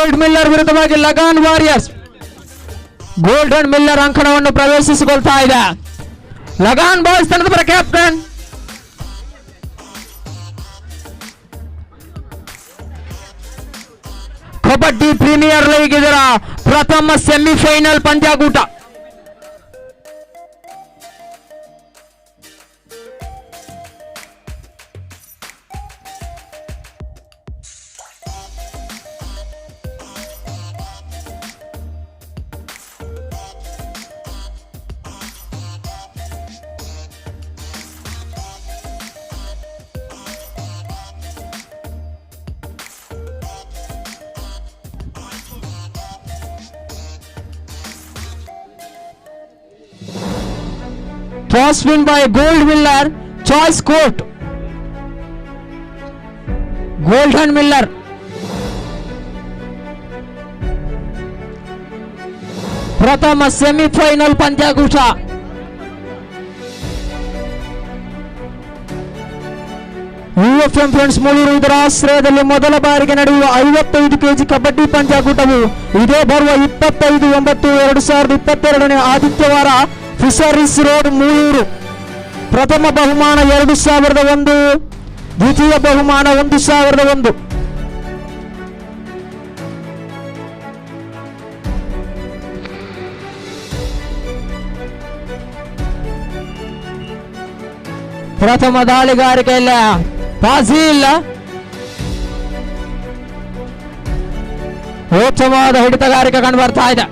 Gold Miller ವಿರುದ್ಧವಾಗಿ Lagaan warriors. Golden Miller ಅಂಕಣವನ್ನು ಪ್ರವೇಶಿಸಿಕೊಳ್ತಾ ಇದೆ. Lagaan boys ತಂಡದ ಪರ ಕ್ಯಾಪ್ಟನ್ ಕಬಡ್ಡಿ ಪ್ರೀಮಿಯರ್ ಲೀಗ್ ಇದರ ಪ್ರಥಮ semifinal ಪಂದ್ಯಾಕೂಟ. Toss win by Gold Miller. Choice court. Golden Miller. ಪ್ರಥಮ ಸೆಮಿಫೈನಲ್ ಪಂದ್ಯಾಕೂಟ. ಯುಎಫ್ಎಂ ಫ್ರೆಂಡ್ಸ್ ಮೂಳೂರು ಇದರ ಆಶ್ರಯದಲ್ಲಿ ಮೊದಲ ಬಾರಿಗೆ ನಡೆಯುವ 55 ಕೆಜಿ ಕಬಡ್ಡಿ ಪಂದ್ಯಾಕೂಟವು ಇದೇ ಬರುವ 25/9/2022 ಆದಿತ್ಯವಾರ ಫಿಶರೀಸ್ ರೋಡ್ ಮೂಳೂರು. ಪ್ರಥಮ ಬಹುಮಾನ 2001, ದ್ವಿತೀಯ ಬಹುಮಾನ 1001. ಪ್ರಥಮ ದಾಳಿಗಾರಿಕೆಯಲ್ಲಿ ಫಾಜಿಲ್ ಉತ್ತಮವಾದ ಹಿಡಿತಗಾರಿಕೆ ಕಂಡು ಬರ್ತಾ ಇದೆ.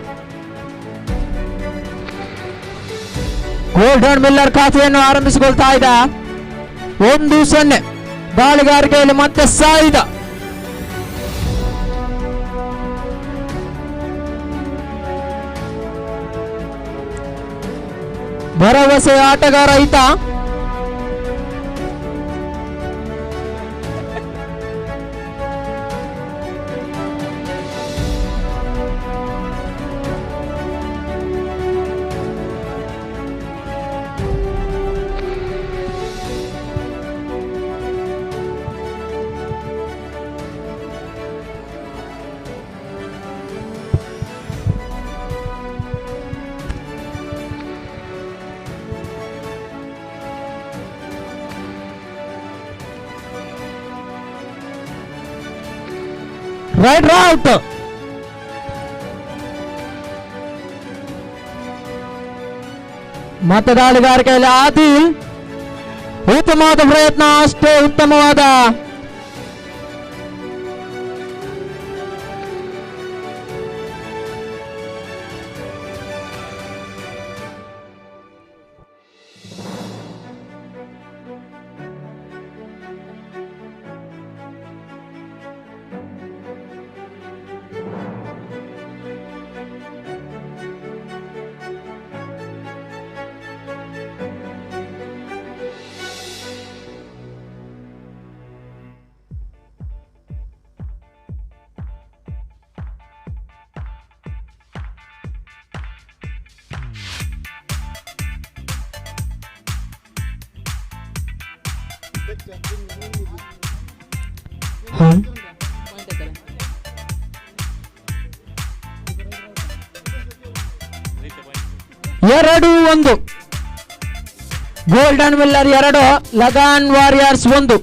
ಗೋಲ್ಡನ್ ಮಿಲ್ಲರ್ ಖಾತೆಯನ್ನು ಆರಂಭಿಸಿಕೊಳ್ತಾ ಇದೆ. 1-0 ದಾಳಿಗಾರಿಕೆಯಲ್ಲಿ ಮತ್ತೆ ಸಾಯಿದ. ಭರವಸೆ ಆಟಗಾರ ಈತ. Right out. ಮತ್ತೆ ದಾಳಿಗಾರಿಕೆಯಲ್ಲಿ ಆದಿಲ್ ಉತ್ತಮವಾದ ಪ್ರಯತ್ನ, ಅಷ್ಟೇ ಉತ್ತಮವಾದ ಎರಡು 1. Golden Miller 2, Lagaan warriors 1.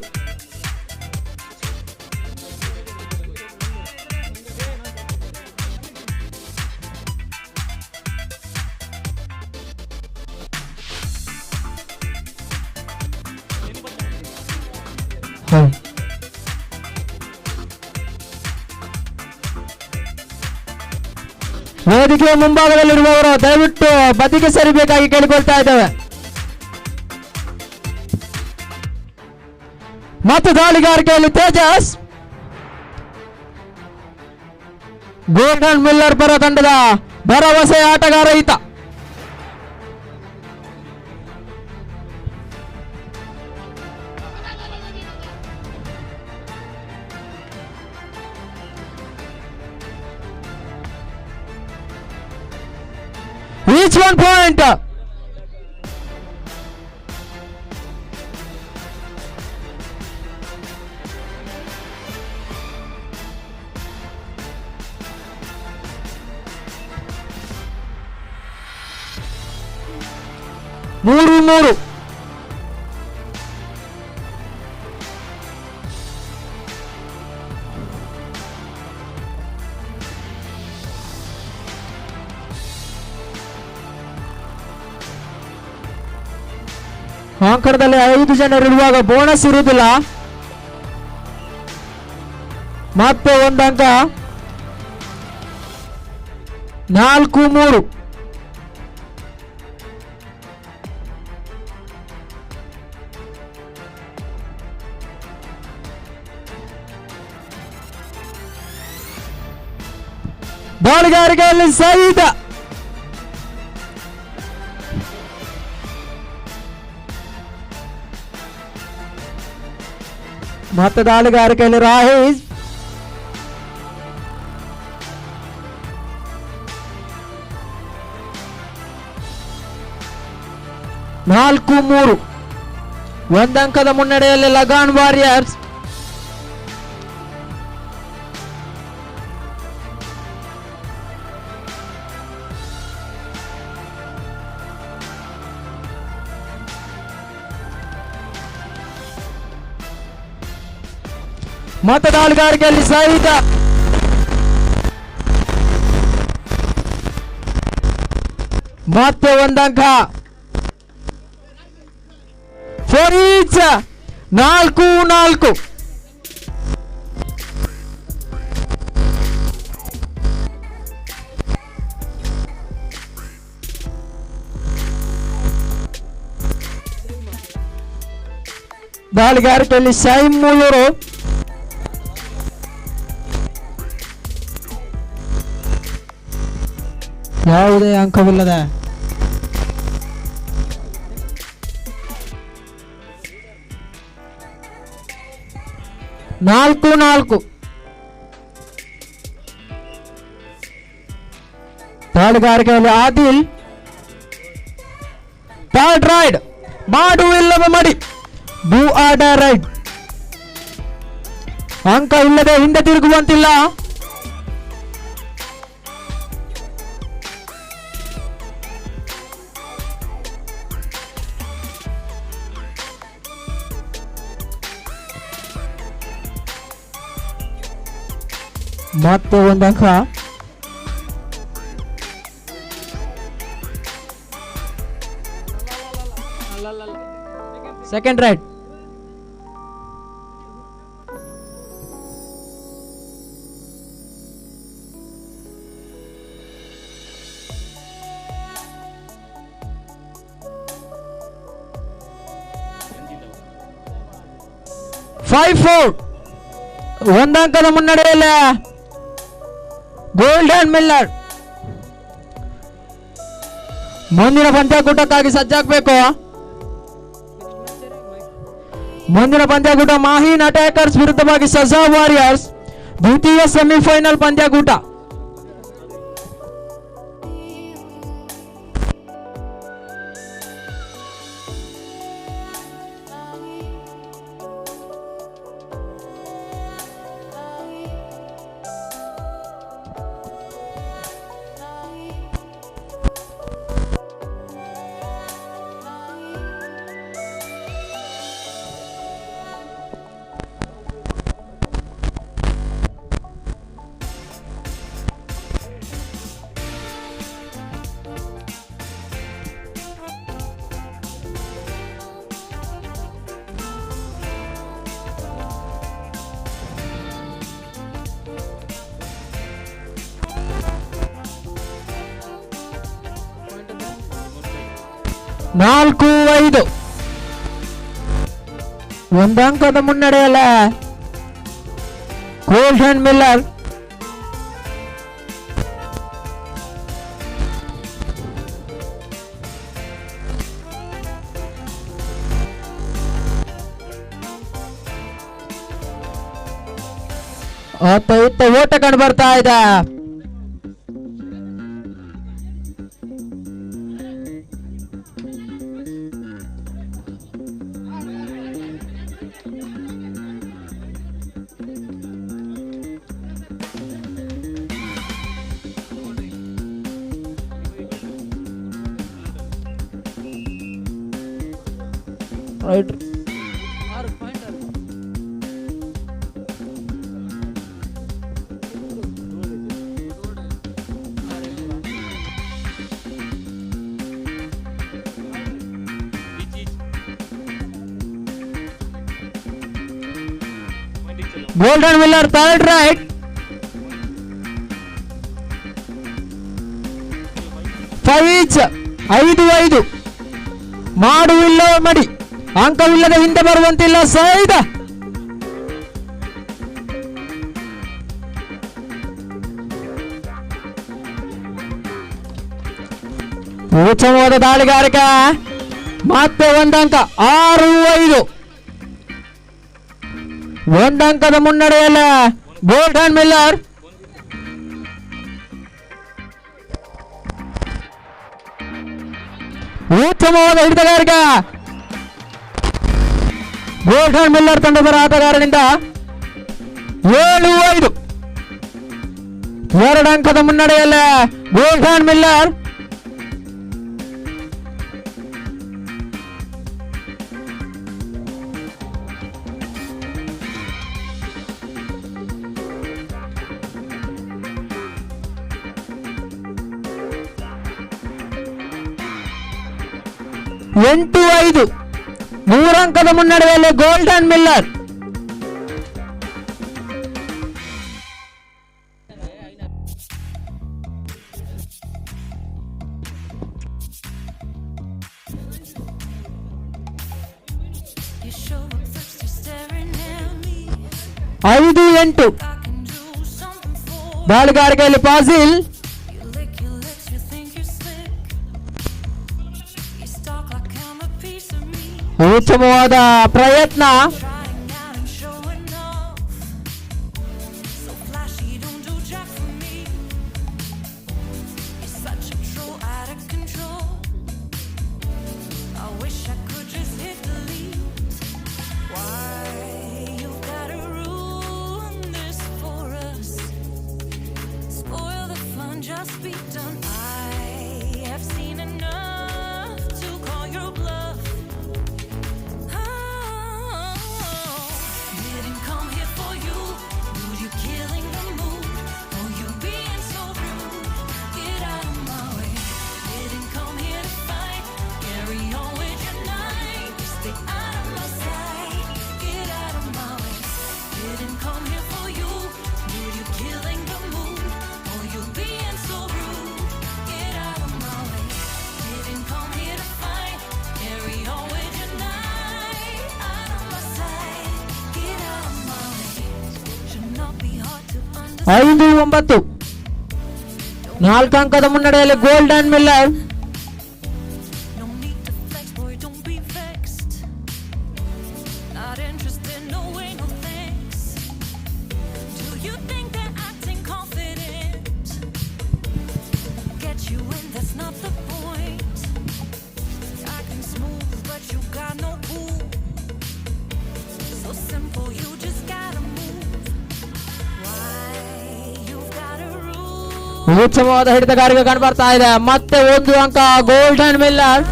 ವೇದಿಕೆಯ ಮುಂಭಾಗದಲ್ಲಿರುವವರು ದಯವಿಟ್ಟು ಬದಿಗೆ ಸರಿಬೇಕಾಗಿ ಕೇಳಿಕೊಳ್ತಾ ಇದ್ದೇವೆ. ಮತ್ತು ದಾಳಿಗಾರಿಕೆಯಲ್ಲಿ ತೇಜಸ್. ಗೋಲ್ಡನ್ ಮಿಲ್ಲರ್ ಪರ ತಂಡದ ಭರವಸೆ ಆಟಗಾರ ಈತ. Each 1 point. 3-3. ಅಂಕಣದಲ್ಲಿ 5 ಜನರಿರುವಾಗ ಬೋನಸ್ ಇರುವುದಿಲ್ಲ. ಮತ್ತೆ ಒಂದು ಅಂಕ. 4-3. ದಾಳಿಗಾರಿಕೆಯಲ್ಲಿ ಸಹಿತ ಮತ್ತೆ ದಾಳಿಗಾರಿಕೆಯಲ್ಲಿ ರಾಹೇಶ್. ನಾಲ್ಕು 3. ಒಂದಂಕದ ಮುನ್ನಡೆಯಲ್ಲಿ ಲಗಾನ್ ವಾರಿಯರ್ಸ್. ಮತ್ತೆ ದಾಳಿಗಾರಿಕೆಯಲ್ಲಿ ಸಹಿತ ಮತ್ತೆ ಒಂದಂಕ. 4 each. 4-4. ದಾಳಿಗಾರಿಕೆಯಲ್ಲಿ ಶೈಮ್ ಮೂಲೂರು. ಯಾವುದೇ ಅಂಕವಿಲ್ಲದ 4-4. ದಾಳಿಗಾರಿಕೆಯಲ್ಲಿ ಆದಿಲ್. ಥರ್ಡ್ ರೈಡ್ ಮಾಡು ಇಲ್ಲವೇ ಮಾಡಿ. Do or die raid. ಅಂಕ ಇಲ್ಲದೆ ಹಿಂದೆ ತಿರುಗುವಂತಿಲ್ಲ. ಮತ್ತೆ ಒಂದು ಅಂಕ. Second raid. ಫೈವ್ 4. ಒಂದಂಕದ ಮುನ್ನಡೆಯಲ್ಲಿ ಗೋಲ್ಡನ್ ಮಿಲ್ಲರ್. ಮುಂದಿನ ಪಂದ್ಯಾಕೂಟಕ್ಕಾಗಿ ಸಜ್ಜಾಗಬೇಕು. ಮುಂದಿನ ಪಂದ್ಯಾಕೂಟ ಮಾಹಿನ್ ಅಟ್ಯಾಕರ್ಸ್ ವಿರುದ್ಧವಾಗಿ ಸಜಾ ವಾರಿಯರ್ಸ್. ದ್ವಿತೀಯ ಸೆಮಿಫೈನಲ್ ಪಂದ್ಯಾಕೂಟ. ನಾಲ್ಕು 5. ಒಂದಂಕದ ಮುನ್ನಡೆಯಲ್ಲ ಗೋಲ್ಡನ್ ಮಿಲ್ಲರ್. ಇತ್ತ ಓಟ ಕಂಡು ಬರ್ತಾ ಇದೆ. Right golden Miller third right 5-5 ಮಾಡುವಿಲ್ಲ ಮಡಿ ಅಂಕವಿಲ್ಲದೆ ಹಿಂದೆ ಬರುವಂತಿಲ್ಲ ಸೈದ ಉತ್ತಮವಾದ ದಾಳಿಗಾರಿಕೆ ಮತ್ತೆ ಒಂದಂಕ 6-5 ಒಂದಂಕದ ಮುನ್ನಡೆಯಲ್ಲ ಗೋಲ್ಡನ್ ಮಿಲ್ಲರ್ ಉತ್ತಮವಾದ ಹಿಡಿತಗಾರಿಕೆ ಗೋಲ್ಡನ್ ಮಿಲ್ಲರ್ ತಂಡದ ಆಟಗಾರನಿಂದ 7-5 2 ಅಂಕದ ಮುನ್ನಡೆಯಲ್ಲ ಗೋಲ್ಡನ್ ಮಿಲ್ಲರ್ ಎಂಟು 5 3 ಅಂಕದ ಮುನ್ನಡೆಯಲ್ಲಿ ಗೋಲ್ಡನ್ ಮಿಲ್ಲರ್ ಐದು 8 ದಾಳಿಗಾರಿಕೆಯಲ್ಲಿ ಫಾಸಿಲ್ ಉತ್ತಮವಾದ ಪ್ರಯತ್ನ ಐದು 9 4 ಅಂಕದ ಮುನ್ನಡೆಯಲ್ಲಿ ಗೋಲ್ಡನ್ ಮಿಲ್ಲರ್ ಉತ್ತಮವಾದ ಹಿಡಿತಗಾರಿಕೆ ಕಂಡು ಬರ್ತಾ ಇದೆ ಮತ್ತೆ 1 ಅಂಕ ಗೋಲ್ಡನ್ ಮಿಲ್ಲರ್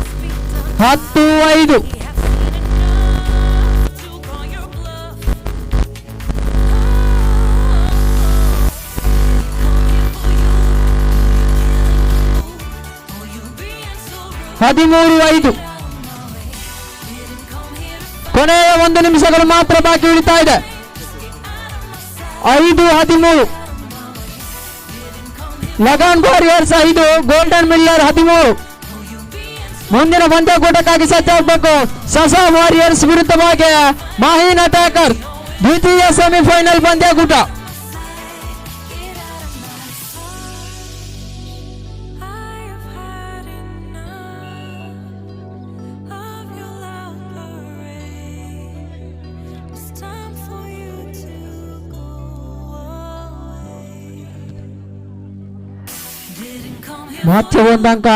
10-5 13-5 ಕೊನೆಯ 1 ನಿಮಿಷಗಳು ಮಾತ್ರ ಬಾಕಿ ಉಳಿತಾ ಇದೆ 5-13 ಲಗಾನ್ ವಾರಿಯರ್ಸ್ 5 ಗೋಲ್ಡನ್ ಮಿಲ್ಲರ್ 13 ಮುಂದಿನ ಪಂದ್ಯಕೂಟಕ್ಕಾಗಿ ಸಜ್ಜಾಗಬೇಕು ಸಸಾ ವಾರಿಯರ್ಸ್ ವಿರುದ್ಧವಾಗಿ ಮಾಹಿನ್ ಅಟ್ಯಾಕರ್ ದ್ವಿತೀಯ ಸೆಮಿಫೈನಲ್ ಪಂದ್ಯಕೂಟ ಮತ್ತೆ 1 ಅಂಕ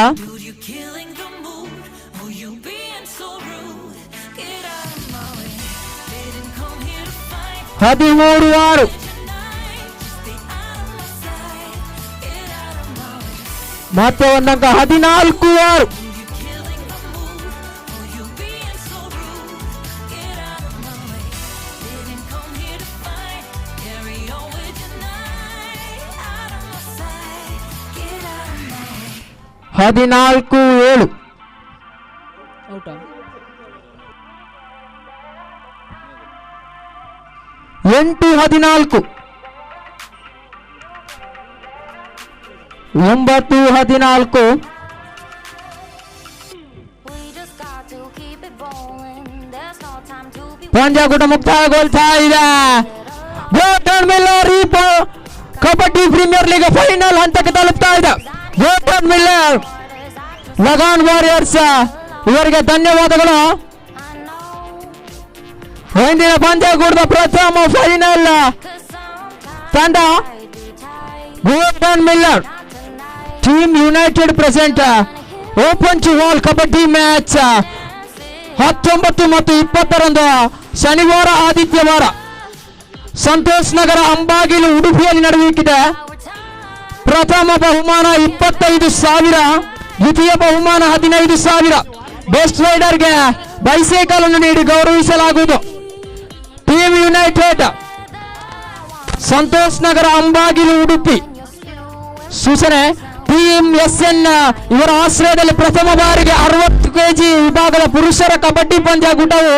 13-6 ಮತ್ತೆ 1 ಅಂಕ 14-6 14-7 8-14 9-14 ಪಂದ್ಯಕೂಟ ಮುಕ್ತಾಯಗೊಳ್ತಾ ಇದೆ. Golden Miller Kabaddi Premier League final ಹಂತಕ್ಕೆ ತಲುಪ್ತಾ ಇದೆ. ಗೋಲ್ಡನ್ ಮಿಲ್ಲರ್ ಲಗಾನ್ ವಾರಿಯರ್ಸ್ ಇವರಿಗೆ ಧನ್ಯವಾದಗಳು. ಇಂದಿನ ಪಂದ್ಯಕೂಟದ ಪ್ರಥಮ ಫೈನಲ್ ತಂಡ Golden Miller team united present open to all kabaddi match 19 ಮತ್ತು 20ರಂದು ಶನಿವಾರ ಆದಿತ್ಯವಾರ ಸಂತೋಷ್ ನಗರ ಅಂಬಾಗಿಲು ಉಡುಪಿಯಲ್ಲಿ ನಡೆಯಲಿದೆ. ಪ್ರಥಮ ಬಹುಮಾನ 25,000, ದ್ವಿತೀಯ ಬಹುಮಾನ 15,000. ಬೆಸ್ಟ್ ರೈಡರ್ಗೆ ಬೈಸೈಕಲ್ ಅನ್ನು ನೀಡಿ ಗೌರವಿಸಲಾಗುವುದು. ಟೀಮ್ ಯುನೈಟೆಡ್ ಸಂತೋಷ್ ನಗರ ಅಂಬಾಗಿಲು ಉಡುಪಿ ಸೂಚನೆ. ಟೀಮ್ SN ಇವರ ಆಶ್ರಯದಲ್ಲಿ ಪ್ರಥಮ ಬಾರಿಗೆ 60 kg ವಿಭಾಗದ ಪುರುಷರ ಕಬಡ್ಡಿ ಪಂದ್ಯಕೂಟವು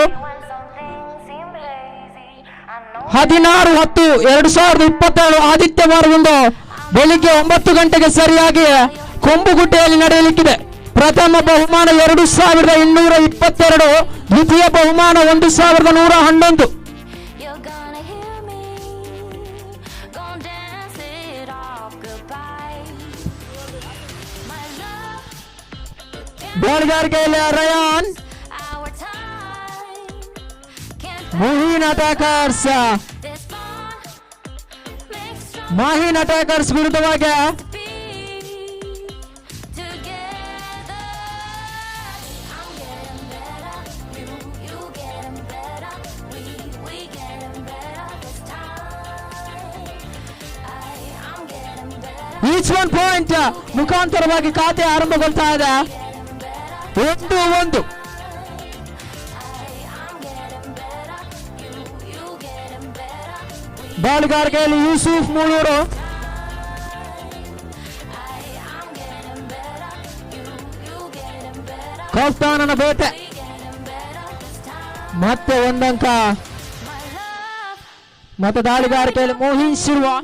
16-10-2022 ಆದಿತ್ಯವಾರದಂದು ಬೆಳಿಗ್ಗೆ 9 ಗಂಟೆಗೆ ಸರಿಯಾಗಿ ಕೊಂಬುಗುಟ್ಟೆಯಲ್ಲಿ ನಡೆಯಲಿಕ್ಕಿದೆ. ಪ್ರಥಮ ಬಹುಮಾನ 2,222, ದ್ವಿತೀಯ ಬಹುಮಾನ 1,111. ಬಾಲ್ಗಾರಿಕೆಯಲ್ಲಿ ರಯಾನ್ ಮಾಹಿನ್ ಅಟ್ಯಾಕರ್ಸ್ ವಿರುದ್ಧವಾಗಿ ಈಚ್ 1 ಪಾಯಿಂಟ್ ಮುಖಾಂತರವಾಗಿ ಖಾತೆ ಆರಂಭಗೊಳ್ತಾ ಇದೆ. 1-1. ಬಾಲ್ಗಾರಿಕೆಯಲ್ಲಿ ಯೂಸುಫ್ ಮೂಳೂರು ಕಫ್ತಾನನ ಬೇಟೆ ಮತ್ತೆ 1 ಅಂಕ. ಮತ್ತೆ ದಾಳಿಗಾರಿಕೆಯಲ್ಲಿ ಮೋಹಿನ್ ಶಿರ್ವಾ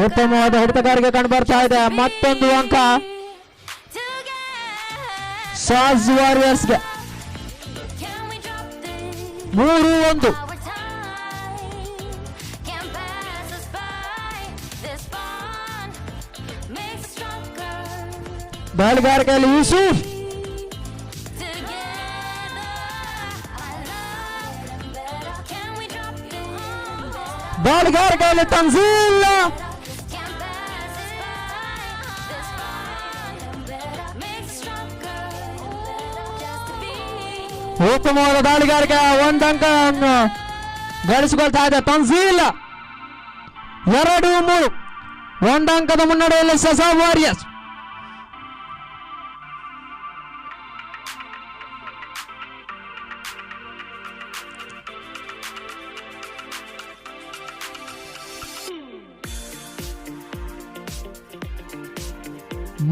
ಉತ್ತಮವಾದ ಹೊಡೆತಗಾರಿಕೆ ಕಂಡು ಬರ್ತಾ ಇದೆ. ಮತ್ತೊಂದು ಅಂಕ ಸಾಜ್ ವಾರಿಯರ್ಸ್ಗೆ. 3-1. ಬಾಲ್ಗಾರಿಕೆಯಲ್ಲಿ ಯೂಸುಫ್ ಬಾಲ್ಗಾರಿಕೆಯಲ್ಲಿ ತನ್ಜೀಲ್ ಉತ್ತಮವಾದ ದಾಳಿಗಾರಿಕೆ 1 ಅಂಕವನ್ನು ಗಳಿಸಿಕೊಳ್ತಾ ಇದೆ ತನ್ಜೀಲ್. 2-3 1 ಅಂಕದ ಮುನ್ನಡೆಯಲ್ಲಿ ಸಸಾಬ್ ವಾರಿಯರ್ಸ್.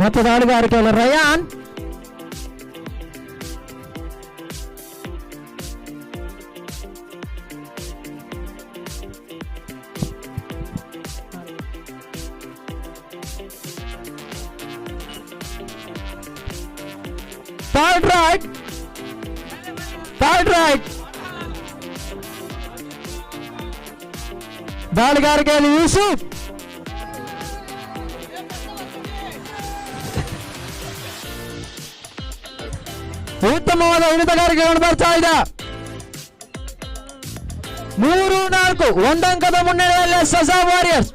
ಮತ್ತೆ ದಾಳಿಗಾರಿಕೆಯಲ್ಲಿ ರಯಾನ್ third right ದಾಳಿಗಾರಿಕೆಯಲ್ಲಿ ಯೂಸುಫ್ ಉತ್ತಮವಾದ ಹಿಡಿತಗಾರಿಕೆಗಳನ್ನು ಬರ್ತಾ ಇದೆ. 3-4 1 ಅಂಕದ ಮುನ್ನಡೆಯಲ್ಲಿ ಸಸಾಬ್ Warriors.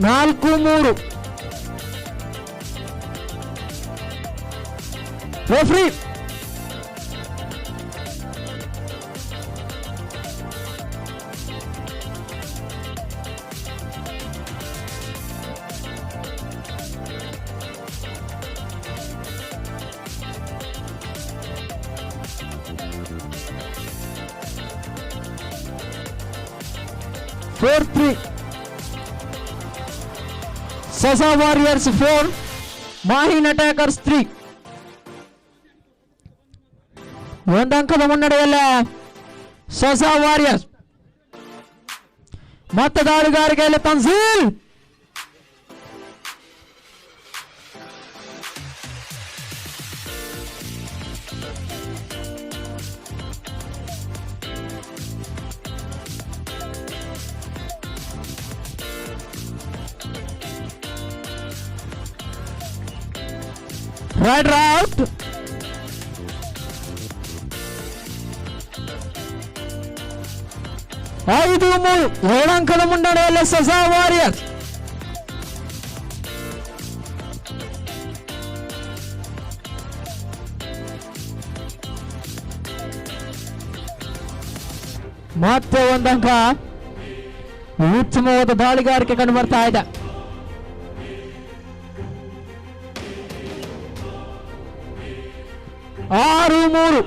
4-3 referee Sasa Warriors 4, Mahin Attackers 3. ಒಂದಂಕದ ಮುನ್ನಡೆಯಲ್ಲ ಸಸಾ ವಾರಿಯರ್ಸ್. ಮತ್ತೆ ದಾಳಿಗಾರಿಕೆಯಲ್ಲಿ ತನ್ಸೀಲ್ ರೈಡರ್ ಔಟ್. ಐದು ಮೂರು 7 ಅಂಕದ ಮುನ್ನಡೆಯಲ್ಲಿ ಸಸಾ ವಾರಿಯರ್ಸ್. ಮತ್ತೆ ಒಂದಂಕ. ಉತ್ತಮವಾದ ದಾಳಿಗಾರಿಕೆ ಕಂಡು ಬರ್ತಾ ಇದೆ. ಆರು ಮೂರು.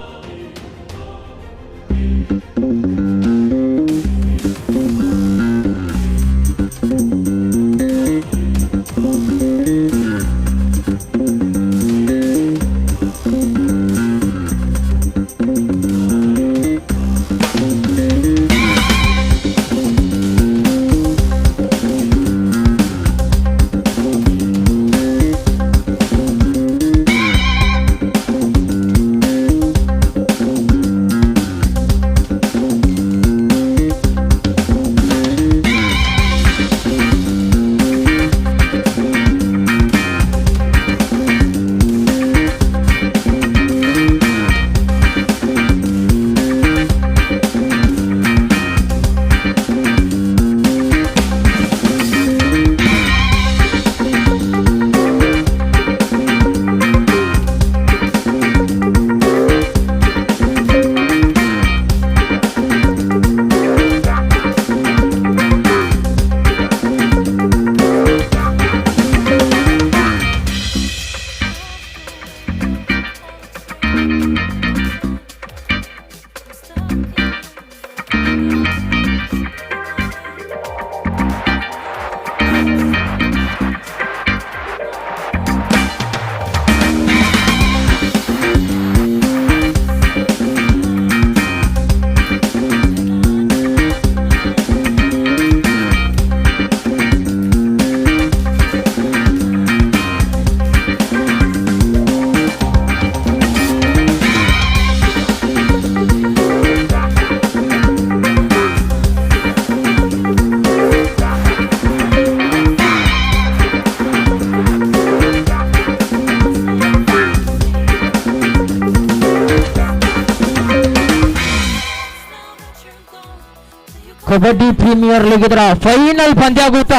ಕಬಡ್ಡಿ ಪ್ರೀಮಿಯರ್ ಲೀಗ್ ಇದರ ಫೈನಲ್ ಪಂದ್ಯಾಕೂಟ.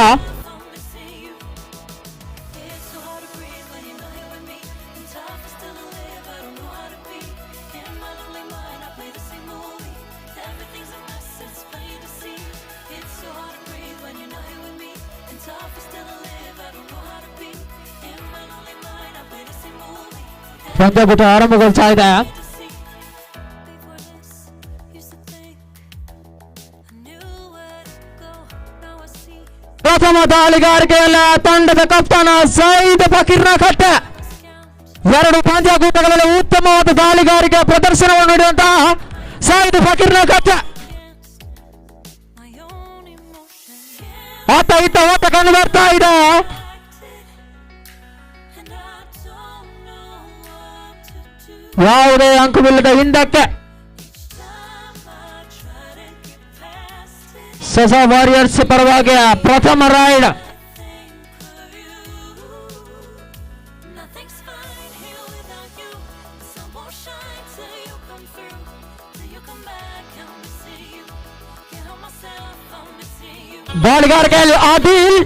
ಪಂದ್ಯಾಕೂಟ ಆರಂಭಗೊಳ್ತಾ ಇದೆ. ಪ್ರಥಮ ದಾಳಿಗಾರಿಕೆಯಲ್ಲಿ ತಂಡದ ಕಪ್ತಾನ ಸೈದ್ ಫಕೀರ್ನ ಕಟ್ಟೆ. 2 ಪಂದ್ಯಾಕೂಟಗಳಲ್ಲಿ ಉತ್ತಮವಾದ ದಾಳಿಗಾರಿಕೆ ಪ್ರದರ್ಶನವನ್ನು ನೀಡಿದಂತಹ ಸೈದ್ ಫಕೀರ್ನ ಕಟ್ಟೆ ಆತ ಇತ್ತ ಓಟ ಕಂಡು ಬರ್ತಾ ಇದೆ. ಯಾವುದೇ ಅಂಕವಿಲ್ಲದ ಹಿಂದಕ್ಕೆ ಸಸಾ ವಾರಿಯರ್ಸ್ ಪರವಾಗಿ ಪ್ರಥಮ ರೈಡ್. ದಾಳಿಗಾರಿಕೆಯಲ್ಲಿ ಆದಿಲ್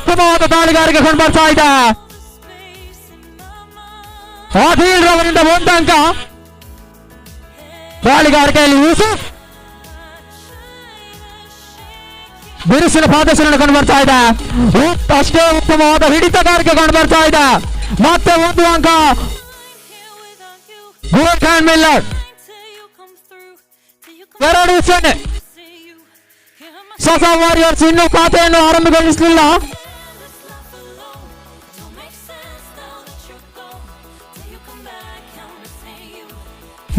ಉತ್ತಮವಾದ ದಾಳಿಗಾರಿಕೆ ಕಂಡು ಬರ್ತಾ ಇದೆ. ಆದಿಲ್ ರವರಿಂದ 1 ಅಂಕ. ದಾಳಿಗಾರಿಕೆಯಲ್ಲಿ ಯೂಸುಫ್ ಬಿರುಸಿನ ಪಾದರ್ಶನ ಕಂಡು ಬರ್ತಾ ಇದೆ. ಅಷ್ಟೇ ಉತ್ತಮವಾದ ಹಿಡಿತಗಾರಿಕೆ ಕಂಡು ಬರ್ತಾ ಇದೆ. ಮತ್ತೆ 1 ಅಂಕ good hand Miller. 2-0. Safa warriors ಇನ್ನೂ ಖಾತೆಯನ್ನು ಆರಂಭಗೊಳಿಸಲಿಲ್ಲ.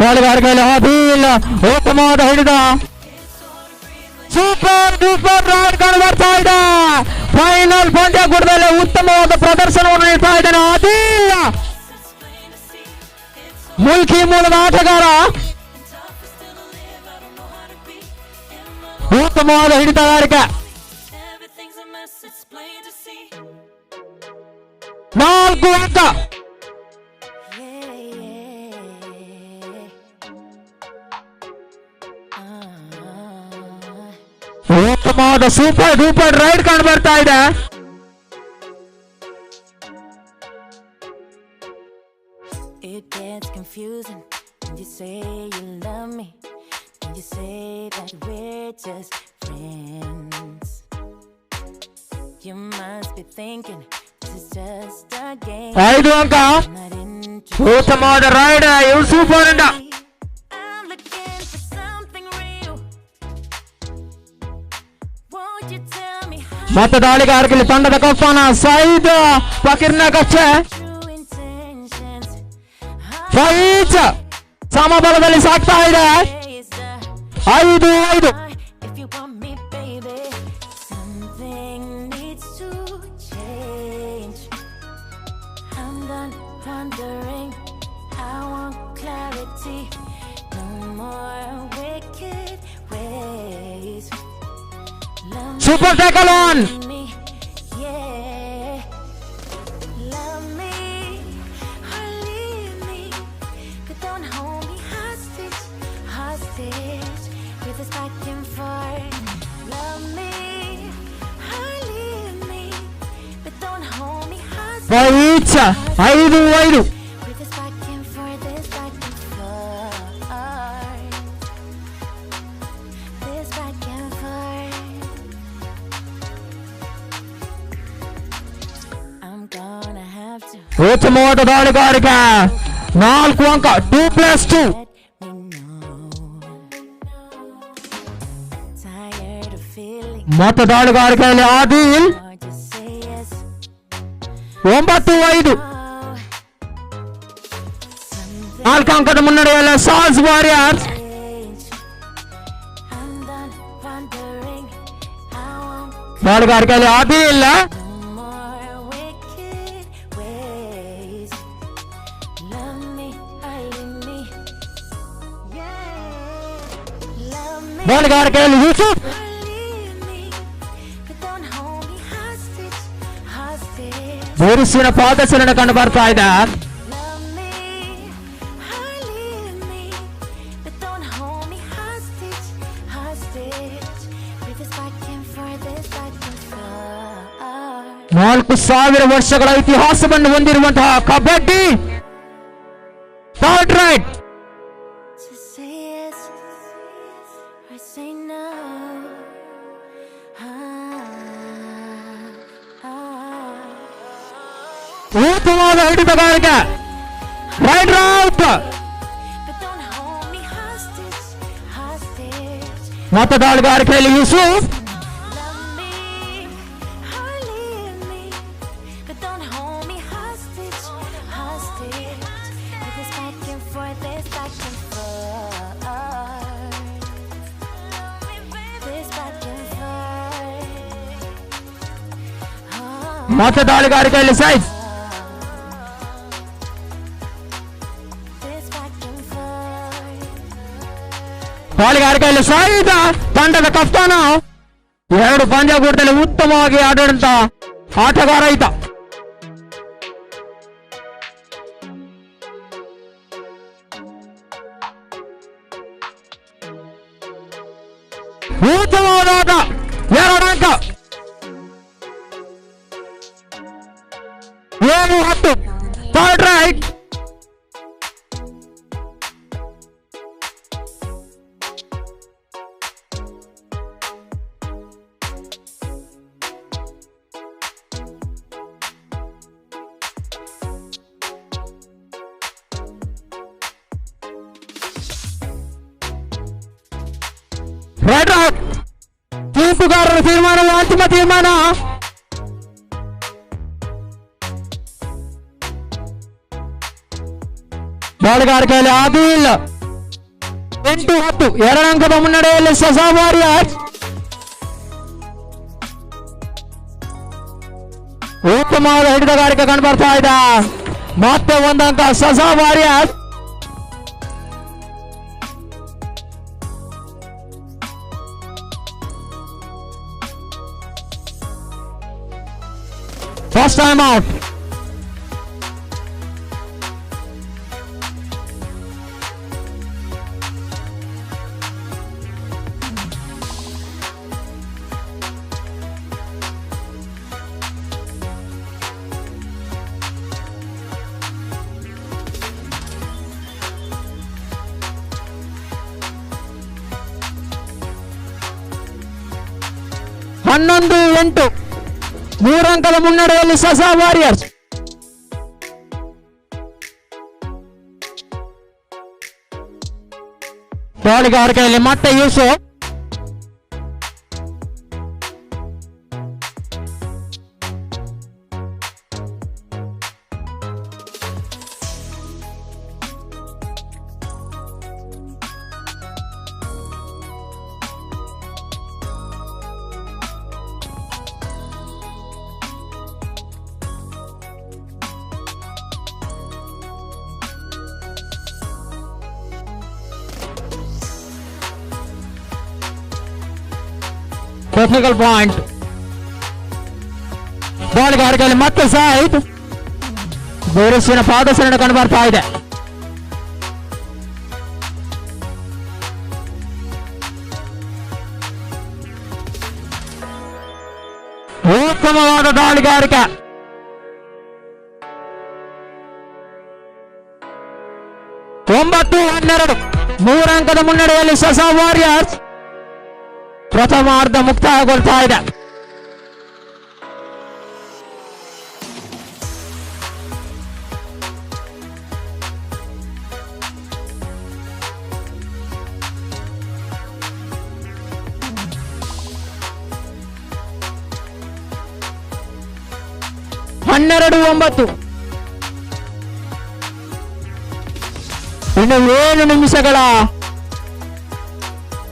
ದಾಳಿಗಾರಿಕೆಯಲ್ಲಿ ಆದಿಲ್ ಉತ್ತಮವಾದ ಹಿಡಿದ. ಸೂಪರ್ ಡೂಪರ್ ರೈಡ್ ಕಂಡು ಬರ್ತಾ ಇದೆ. ಫೈನಲ್ ಪಂದ್ಯಕೂಟದಲ್ಲಿ ಉತ್ತಮವಾದ ಪ್ರದರ್ಶನವನ್ನು ನೀಡ್ತಾ ಇದ್ದಾನೆ ಆದಿಲ್. ಮುಲ್ಕಿ ಮೂಲದ ಆಟಗಾರ. ಉತ್ತಮವಾದ ಹಿಡಿತಗಾರಿಕೆ. 4 ಅಂಕ. ಉತ್ತಮವಾದ ಸೂಪರ್ ಡೂಪರ್ ರೈಡ್ ಕಂಡು ಬರ್ತಾ ಇದೆ. It gets confusing when you say you love me, when you say that we're just friends. You must be thinking this is just a game. 5 ಅಂಕ. ಉತ್ತಮವಾದ ರೈಡ್ ಯೂಸುಫ್ ಅವರಿಂದ. I'm looking for something real. Won't you tell me how ಮತ್ತೆ ದಾಳಿಗಾರಿಕೆಯಲ್ಲಿ ತಂಡದ ಕಪ್ತಾನ Said ಫಕೀರ್ನ ಕಚ್ಚೆ. true intentions fight ಸಮಬಲದಲ್ಲಿ ಸಾಗ್ತಾ ಇದೆ. is the 5-5. if you want me, baby, something needs to change. I'm done wondering. I want clarity. No more wicked ways. Love super tackle on. me, yeah. Love me or leave me, but don't hold me hostage, hostage with this back and forth. Love me or leave me, but don't hold me hostage fight 5-5. with this back and forth, this back and forth, this back and forth. I'm gonna have to ಉತ್ತಮವಾದ ದಾಳಿಗಾರಿಕೆ. 4 ಅಂಕ. 2+2. let me know. Tired of feeling ಮತ್ತೆ ದಾಳಿಗಾರಿಕೆಯಲ್ಲಿ Adil. hard to say yes. 9-5. Oh, something 4 ಅಂಕದ ಮುನ್ನಡೆಯಲ್ಲಿ ಸಾಲ್ಸ್ Warriors. change. I'm done wondering. I won't ದಾಳಿಗಾರಿಕೆಯಲ್ಲಿ Adil. no more wicked ways. Love me or leave me, yeah. Love me ದಾಳಿಗಾರಿಕೆಯಲ್ಲಿ Yusuf. or leave me, but don't hold me hostage, hostage. ಬಿರುಸಿನ ಪಾದಚಲನೆ ಕಂಡು ಬರ್ತಾ ಇದೆ. Love me or leave me, but don't hold me hostage, hostage with this back and forth, this back and forth. 4,000 ವರ್ಷಗಳ ಇತಿಹಾಸವನ್ನು ಹೊಂದಿರುವಂತಹ kabaddi third raid. To say yes or say no. ಉತ್ತಮವಾದ ಹಿಡಿತಗಾರಿಕೆ. ರೈಟ್ ರೌಟ್. But don't hold me hostage, hostage. ಮತ್ತೆ ದಾಳಿಗಾರಿಕೆಯಲ್ಲಿ Yusuf. Love me or leave me, but don't hold me hostage, hostage with this back and forth, this back and forth, this back and forth. ಮತ್ತೆ ದಾಳಿಗಾರಿಕೆಯಲ್ಲಿ Saif. This back and forth. ದಾಳಿಗಾರಿಕೆಯಲ್ಲಿ ಸೈದ್ ತಂಡದ ಕಪ್ತಾನ. 2 ಪಂದ್ಯಕೂಟದಲ್ಲಿ ಉತ್ತಮವಾಗಿ ಆಡಿದಂತ ಆಟಗಾರ ಈತ. ಉತ್ತಮವಾದ ಆಟ. 2 ಅಂಕ. Right out. ತೀರ್ಪುಗಾರರ ತೀರ್ಮಾನವು ಅಂತಿಮ ತೀರ್ಮಾನ. ಬಾಳುಗಾರಿಕೆಯಲ್ಲಿ ಆದಿಲ್ 8-10 2 ಅಂಕದ ಮುನ್ನಡೆಯಲ್ಲಿ ಸಸಾ ವಾರಿಯರ್ಸ್. ಉತ್ತಮವಾದ ಹಿಡಿತಗಾರಿಕೆ ಕಂಡು ಬರ್ತಾ ಇದೆ. ಮತ್ತೆ 1 ಅಂಕ ಸಸಾ ವಾರಿಯರ್ಸ್. First time out. ಹನ್ನೊಂದು 8 3 ಅಂಕದ ಮುನ್ನಡೆಯಲ್ಲಿ ಸಸಾ ವಾರಿಯರ್ಸ್. ಬಾಳಿಗಾರಿಕೆಯಲ್ಲಿ ಮತ್ತೆ ಯೂಸುಫ್. Technical point. ಬಾಳಿಗಾರಿಕೆಯಲ್ಲಿ ಮತ್ತೆ ಸೈಡ್ ಬೋರಿಸಿನ ಪಾದಸರಣ ಕಂಡು ಬರ್ತಾ ಇದೆ. ಉತ್ತಮವಾದ ದಾಳಿಗಾರಿಕೆ. ಒಂಬತ್ತು 12 3 ಅಂಕದ ಮುನ್ನಡೆಯಲ್ಲಿ ಸಸಾ ವಾರಿಯರ್ಸ್. ಪ್ರಥಮಾರ್ಧ ಮುಕ್ತಾಯಗೊಳ್ತಾ ಇದೆ. ಹನ್ನೆರಡು 9 ಇನ್ನು 7 ನಿಮಿಷಗಳ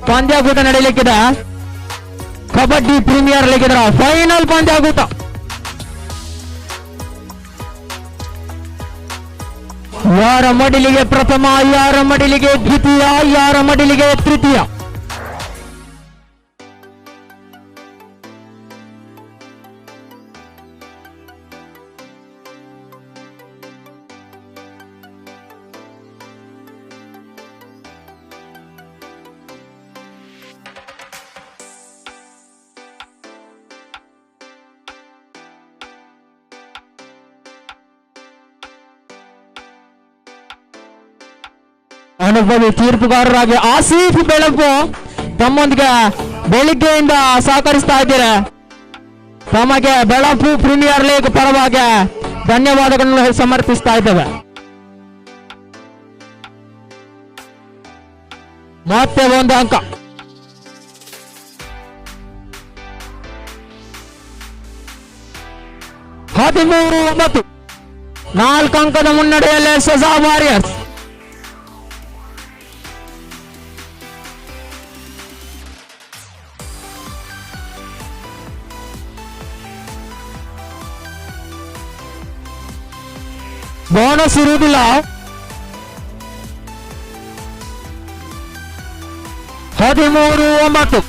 ಪಂದ್ಯಾಕೂಟ ನಡೆಯಲಿಕ್ಕಿದೆ. ಕಬಡ್ಡಿ ಪ್ರೀಮಿಯರ್ ಲೀಗ್ ಇದರ ಫೈನಲ್ ಪಂದ್ಯಾಕೂಟ. ಯಾರ ಮಡಿಲಿಗೆ ಪ್ರಥಮ, ಯಾರ ಮಡಿಲಿಗೆ ದ್ವಿತೀಯ, ಯಾರ ಮಡಿಲಿಗೆ ತೃತೀಯ. ಅನುಭವಿ ತೀರ್ಪುಗಾರರಾಗಿ ಆಸೀಫ್ ಬೆಳಕು ತಮ್ಮೊಂದಿಗೆ ಬೆಳಿಗ್ಗೆಯಿಂದ ಸಹಕರಿಸ್ತಾ ಇದ್ದೀರಾ. ತಮಗೆ ಬೆಳಪು ಪ್ರೀಮಿಯರ್ ಲೀಗ್ ಪರವಾಗಿ ಧನ್ಯವಾದಗಳನ್ನು ಸಮರ್ಪಿಸ್ತಾ ಇದ್ದೇವೆ. ಮತ್ತೆ 1 ಅಂಕ. ಹದಿಮೂರು 9 4 ಅಂಕದ ಮುನ್ನಡೆಯಲ್ಲಿ ಸಸಾ ವಾರಿಯರ್ಸ್. ಬೋನಸ್ ಇರುವುದಿಲ್ಲ. 13-9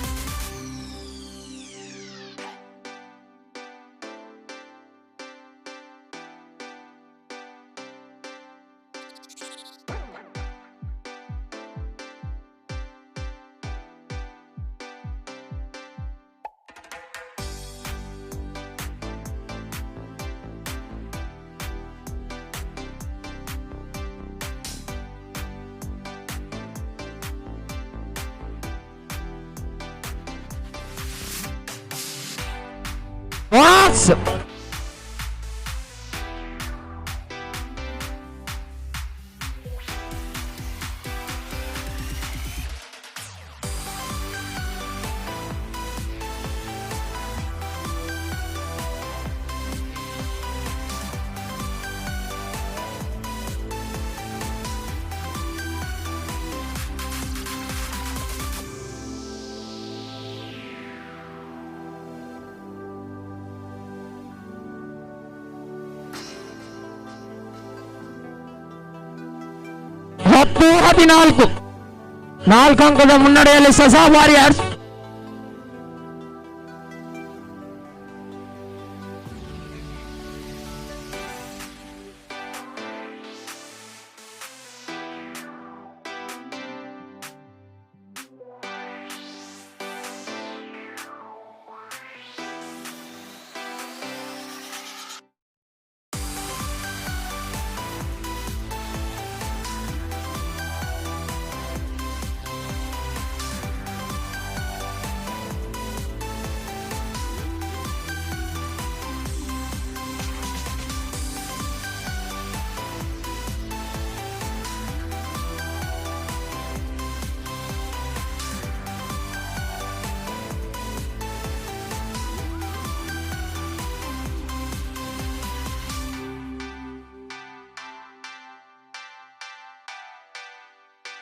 What? 14 4 ಅಂಕದ ಮುನ್ನಡೆಯಲ್ಲಿ ಸಸಾ ವಾರಿಯರ್ಸ್.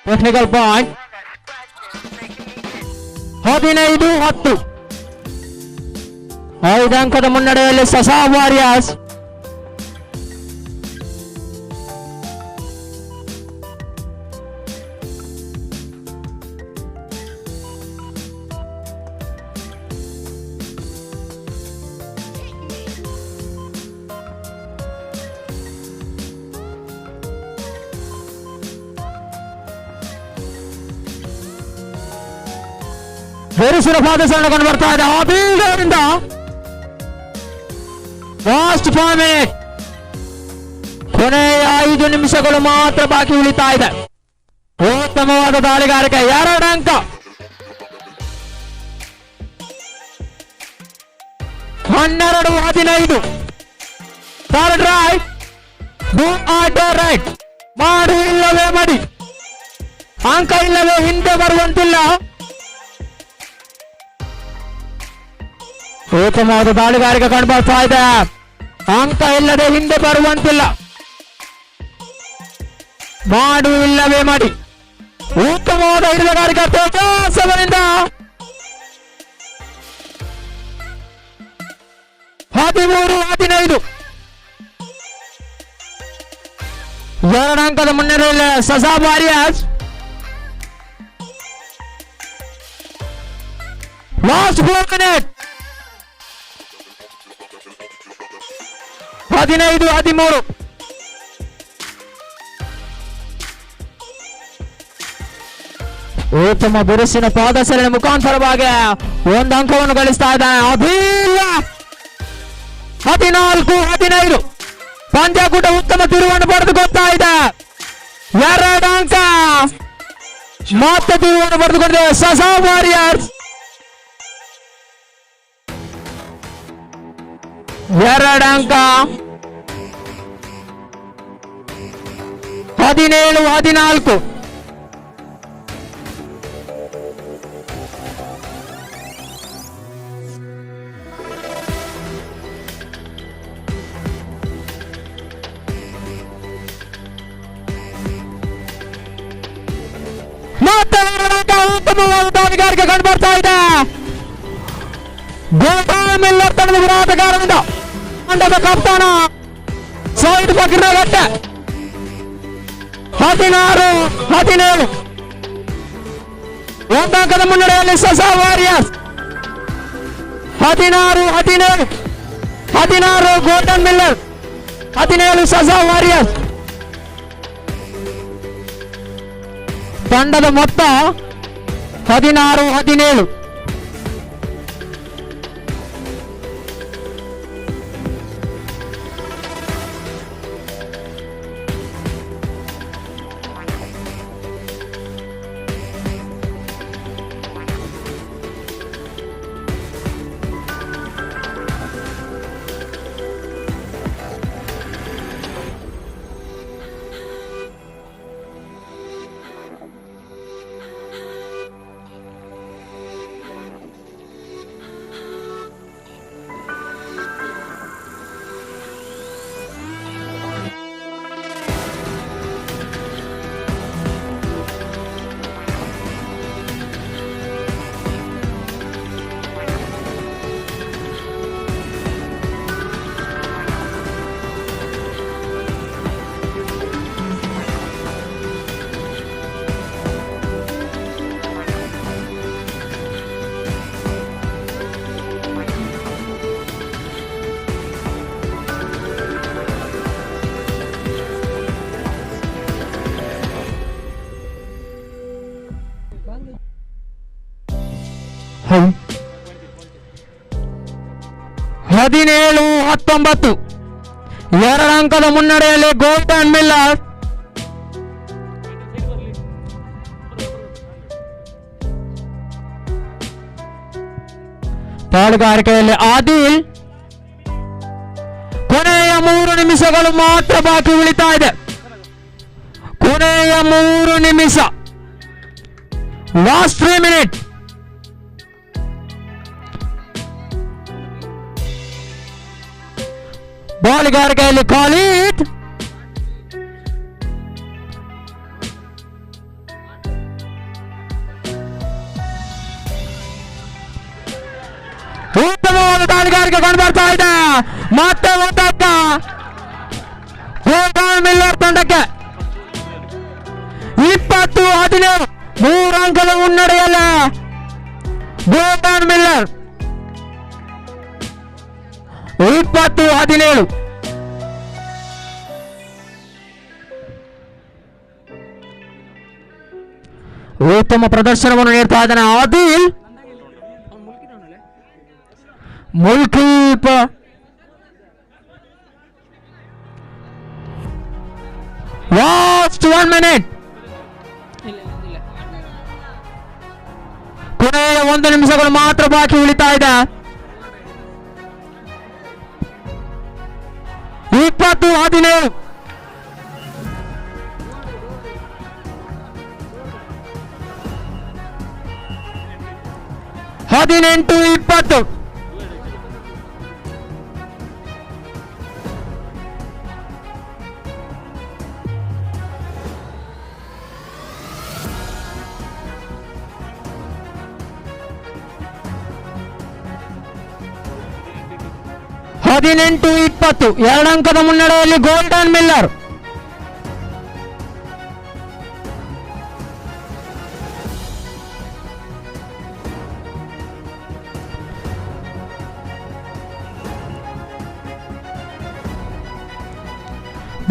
ಟೆಕ್ನಿಕಲ್ ಪಾಯಿಂಟ್ 15-10 5 ಅಂಕದ ಮುನ್ನಡೆಯಲ್ಲಿ ಸಸಾ ವಾರಿಯರ್ಸ್. ಬೆರುಸಿನ ಪಾದಸರಣ ಕಂಡು ಬರ್ತಾ ಇದೆ ಆಬಿಲ್ಡರಿಂದ. ಲಾಸ್ಟ್ 5 ಮಿನಿಟ್, ಕೊನೆಯ 5 ನಿಮಿಷಗಳು ಮಾತ್ರ ಬಾಕಿ ಉಳಿತಾ ಇದೆ. ಉತ್ತಮವಾದ ದಾಳಿಗಾರಿಕೆ, 2 ಅಂಕ. 12-15 third right, do or day right, ಮಾಡು ಇಲ್ಲವೇ ಮಾಡಿ, ಅಂಕ ಇಲ್ಲವೇ ಹಿಂದೆ ಬರುವಂತಿಲ್ಲ. ಉತ್ತಮವಾದ ದಾಳಿಗಾರಿಕೆ ಕಂಡು ಬರ್ತಾ ಇದೆ, ಅಂಕ ಇಲ್ಲದೆ ಹಿಂದೆ ಬರುವಂತಿಲ್ಲ, ಮಾಡು ಇಲ್ಲವೇ ಮಾಡಿ. ಉತ್ತಮವಾದ ಹಿಡಿದಗಾರಿಕೆ ತೇಜಸ್ವರಿಂದ 13-15 2 ಅಂಕದ ಮುನ್ನಡೆಯಲ್ಲಿ ಸಸಾ ವಾರಿಯರ್ಸ್. ಲಾಸ್ಟ್ 4 ಮಿನಿಟ್, 15-13 ಉತ್ತಮ ಬಿರುಸಿನ ಪಾದಸರಣಿ ಮುಖಾಂತರವಾಗಿ 1 ಅಂಕವನ್ನು ಗಳಿಸ್ತಾ ಇದ್ದಾನೆ ಅಭಿಲ್ಲ. 14-15 ಪಂದ್ಯಕೂಟ ಉತ್ತಮ ತಿರುವನ್ನು ಪಡೆದುಕೊಳ್ತಾ ಇದೆ. 2 ಅಂಕ ಮತ್ತೆ ತಿರುವನ್ನು ಪಡೆದುಕೊಂಡಿದೆ ಸಸಾ ವಾರಿಯರ್ಸ್. 2 ಅಂಕ 17-14 ಮತ್ತೆ 2 ಅಂಕ ಉತ್ತಮವಾದ ದಾಳಿಗಾರಿಕೆ ಕಂಡು ಬರ್ತಾ ಇದೆ. ಗೋಪಾಲ್ ಮಿಲ್ಲರ್ ತಂಡದ ವಿರಾಟಗಾರರಿಂದ ತಂಡದ ಕಪ್ತಾನ ಸೈಡ್ ಬಕ್ರಗಟ್ಟೆ. 16-17 1 ಅಂಕದ ಮುನ್ನಡೆಯಲ್ಲಿ Sasa Warriors. 16-17 16 Golden Miller, 17 Sasa Warriors. ತಂಡದ ಮೊತ್ತ 16-17. 17-19 2 ಅಂಕದ ಮುನ್ನಡೆಯಲ್ಲಿ ಗೋಲ್ಡನ್ ಮಿಲ್ಲರ್. ಪಾಲುಗಾರಿಕೆಯಲ್ಲಿ ಆದಿಲ್. ಕೊನೆಯ 3 ನಿಮಿಷಗಳು ಮಾತ್ರ ಬಾಕಿ ಉಳಿತಾ ಇದೆ. ಕೊನೆಯ 3 ನಿಮಿಷ, ಲಾಸ್ಟ್ 3 ಮಿನಿಟ್. ಬಾಲಿಗಾರಿಕೆಯಲ್ಲಿ ಖಾಲಿದ್. ಉತ್ತಮವಾದ ಬಾಲಿಗಾರಿಕೆ ಕಂಡು ಬರ್ತಾ ಇದೆ. ಮತ್ತೆ ಒಂದಕ್ಕ ಗೋಲ್ಡನ್ ಮಿಲ್ಲರ್ ತಂಡಕ್ಕೆ 20-17 3 ಅಂಕದ ಮುನ್ನಡೆಯಲ್ಲ ಗೋಲ್ಡನ್ ಮಿಲ್ಲರ್. 20-17 ಉತ್ತಮ ಪ್ರದರ್ಶನವನ್ನು ನೀಡ್ತಾ ಇದ್ದಾನೆ ಆದಿಲ್. ಮುಲ್ಕೀಪ್ last 1 minute. ಕೊನೆಯ 1 ನಿಮಿಷಗಳು ಮಾತ್ರ ಬಾಕಿ ಉಳಿತಾ ಇದೆ. 20-17 18-20 18-20 2 ಅಂಕದ ಮುನ್ನಡೆಯಲ್ಲಿ ಗೋಲ್ಡನ್ ಮಿಲ್ಲರ್.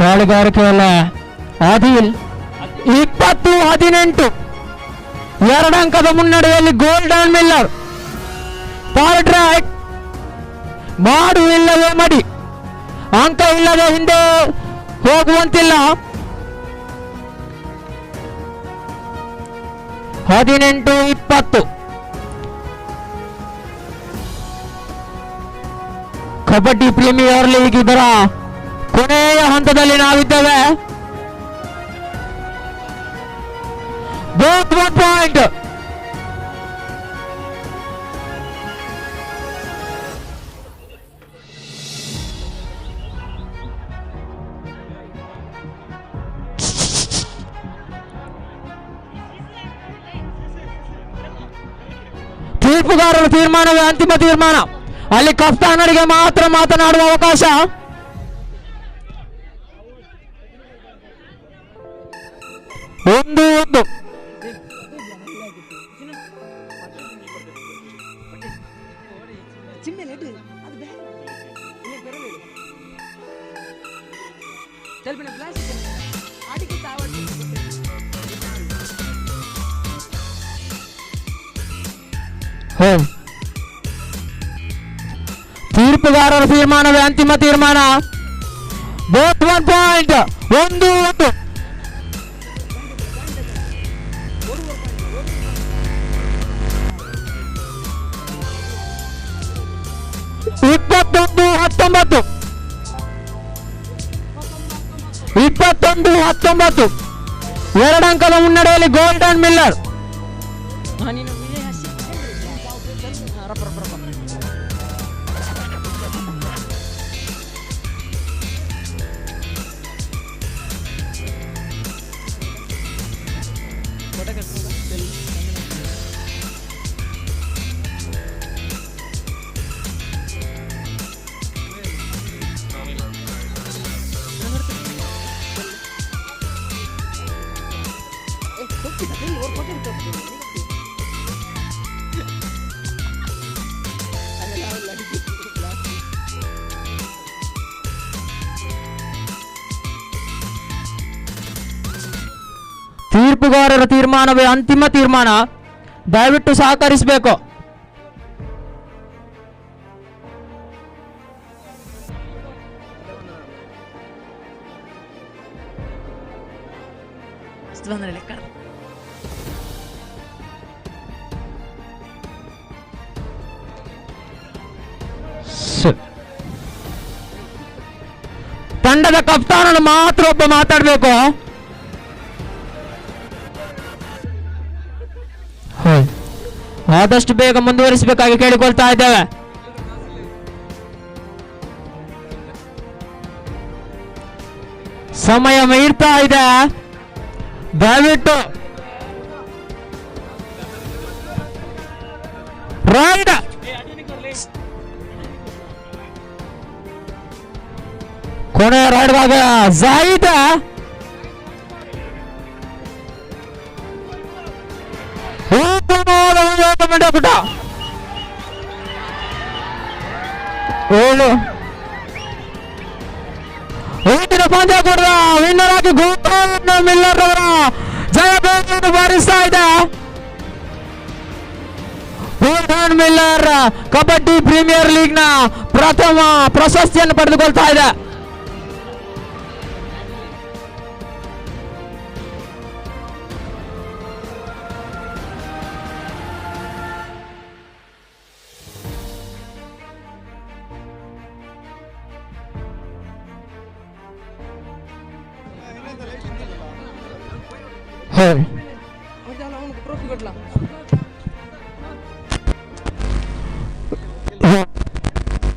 ಬಾಳುಗಾರಿಕೆಯಲ್ಲ ಆದಿಲ್. 20-18 2 ಅಂಕದ ಮುನ್ನಡೆಯಲ್ಲಿ ಗೋಲ್ಡನ್ ಮಿಲ್ಲರ್. ಬಾಲ್ ಟ್ರ್ಯಾಕ್ ಮಾಡು ಇಲ್ಲವೇ ಮಡಿ, ಅಂಕ ಇಲ್ಲದೆ ಹಿಂದೆ ಹೋಗುವಂತಿಲ್ಲ. 18-20 ಕಬಡ್ಡಿ ಪ್ರೀಮಿಯರ್ ಲೀಗ್ ಇದರ ಕೊನೆಯ ಹಂತದಲ್ಲಿ ನಾವಿದ್ದೇವೆ. Both 1 point. ತೀರ್ಪುಗಾರರ ತೀರ್ಮಾನವೇ ಅಂತಿಮ ತೀರ್ಮಾನ. ಅಲ್ಲಿ ಕಪ್ತಾನರಿಗೆ ಮಾತ್ರ ಮಾತನಾಡುವ ಅವಕಾಶ. ಒಂದು ತೀರ್ಪುಗಾರರ ತೀರ್ಮಾನವೇ ಅಂತಿಮ ತೀರ್ಮಾನ. Both 1 point. 1-1 21-19 21-19 2 ಅಂಕದ ಮುನ್ನಡೆಯಲ್ಲಿ ಗೋಲ್ಡನ್ ಮಿಲ್ಲರ್. ತೀರ್ಪುಗಾರರ ತೀರ್ಮಾನವೇ ಅಂತಿಮ ತೀರ್ಮಾನ. ದಯವಿಟ್ಟು ಸಹಕರಿಸಬೇಕು. ಫಸ್ಟ್ ಬಂದ್ರೆ ಲೆಕ್ಕ ತಂಡದ ಕಪ್ತಾನನು ಮಾತ್ರ ಒಬ್ಬ ಮಾತಾಡಬೇಕು. ಆದಷ್ಟು ಬೇಗ ಮುಂದುವರಿಸಬೇಕಾಗಿ ಕೇಳಿಕೊಳ್ತಾ ಇದ್ದೇವೆ. ಸಮಯ ಮೀರ್ತಾ ಇದೆ, ದಯವಿಟ್ಟು ರೈಡ್ ಕೊನೆ ರೈಡ್ವಾಗ ಜಾಯಿದ ಪುಟ ಇವತ್ತಿನ ಪಂದ್ಯಾಕೂಟದ ವಿನ್ನರ್ ಆಗಿ ಗೋಪಾಲ್ ಮಿಲ್ಲರ್ ಅವರ ಜಯಗಳನ್ನು ಬಾರಿಸ್ತಾ ಇದೆ. Gopal Miller Kabaddi Premier League ನ ಪ್ರಥಮ ಪ್ರಶಸ್ತಿಯನ್ನು ಪಡೆದುಕೊಳ್ತಾ ಇದೆ.